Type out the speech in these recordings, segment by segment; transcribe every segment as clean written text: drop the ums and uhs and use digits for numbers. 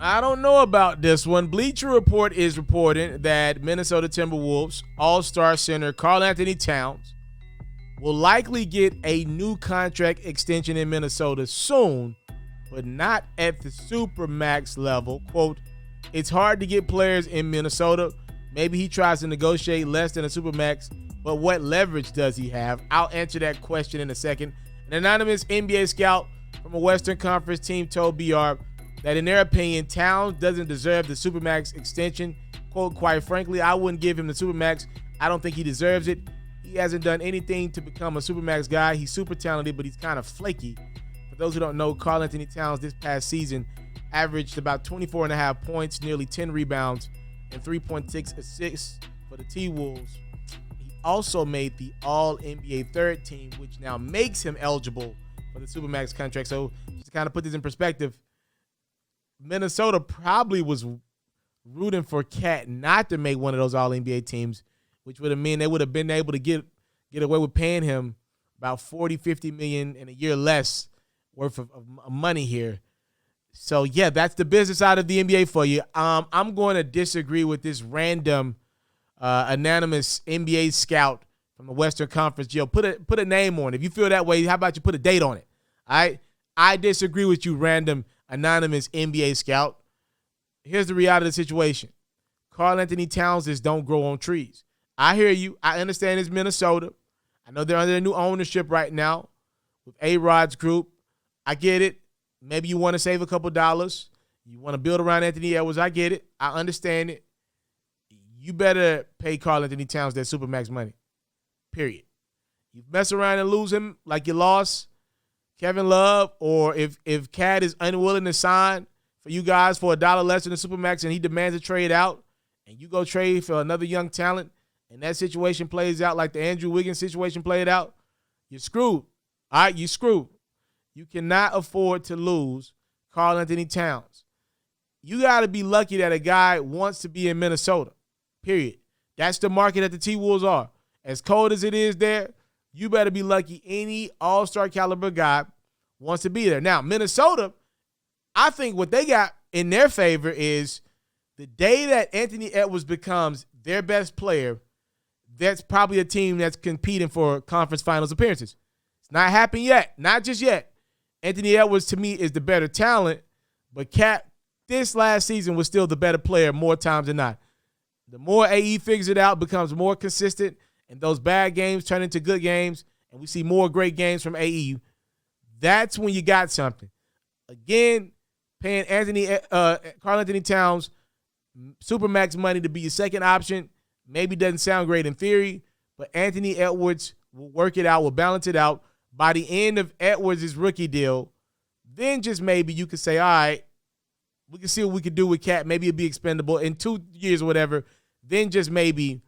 I don't know about this one. Bleacher Report is reporting that Minnesota Timberwolves all-star center Karl Anthony Towns will likely get a new contract extension in Minnesota soon, but not at the Supermax level. Quote, it's hard to get players in Minnesota. Maybe he tries to negotiate less than a Supermax, but what leverage does he have? I'll answer that question in a second. An anonymous NBA scout from a Western Conference team told BR that in their opinion, Towns doesn't deserve the Supermax extension. Quote, quite frankly, I wouldn't give him the Supermax. I don't think he deserves it. He hasn't done anything to become a Supermax guy. He's super talented, but he's kind of flaky. For those who don't know, Karl Anthony Towns this past season averaged about 24.5 points, nearly 10 rebounds, and 3.6 assists for the T-Wolves. He also made the All-NBA third team, which now makes him eligible for the Supermax contract. So just to kind of put this in perspective, Minnesota probably was rooting for Cat not to make one of those All-NBA teams, which would have meant they would have been able to get away with paying him about $40-50 million in a year less worth of money here. So, yeah, that's the business side of the NBA for you. I'm going to disagree with this random anonymous NBA scout from the Western Conference. Joe, put a name on it. If you feel that way, how about you put a date on it? All right? I disagree with you, random anonymous NBA scout. Here's the reality of the situation. Karl Anthony Towns don't grow on trees. I hear you. I understand it's Minnesota. I know they're under a new ownership right now with A-Rod's group. I get it. Maybe you want to save a couple dollars. You want to build around Anthony Edwards. I get it. I understand it. You better pay Karl Anthony Towns that Supermax money, period. You mess around and lose him like you lost Kevin Love, or if Cat is unwilling to sign for you guys for $1 less than the Supermax and he demands a trade out, and you go trade for another young talent, and that situation plays out like the Andrew Wiggins situation played out, you're screwed. All right, you're screwed. You cannot afford to lose Karl Anthony Towns. You got to be lucky that a guy wants to be in Minnesota, period. That's the market that the T-Wolves are. As cold as it is there, you better be lucky any all-star caliber guy wants to be there. Now, Minnesota, I think what they got in their favor is the day that Anthony Edwards becomes their best player, that's probably a team that's competing for conference finals appearances. It's not happened yet. Not just yet. Anthony Edwards, to me, is the better talent, but Cat, this last season, was still the better player more times than not. The more AE figures it out, becomes more consistent, and those bad games turn into good games, and we see more great games from AE, that's when you got something. Again, paying Karl Anthony Towns Supermax money to be your second option maybe doesn't sound great in theory, but Anthony Edwards will work it out, will balance it out. By the end of Edwards' rookie deal, then just maybe you could say, all right, we can see what we could do with Cat. Maybe it'll be expendable in 2 years or whatever. Then just maybe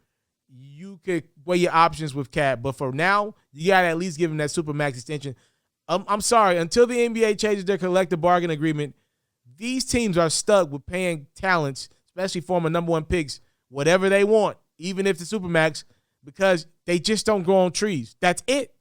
you could weigh your options with Cat. But for now, you got to at least give him that Supermax extension. I'm sorry. Until the NBA changes their collective bargain agreement, these teams are stuck with paying talents, especially former number one picks, whatever they want, even if it's Supermax, because they just don't grow on trees. That's it.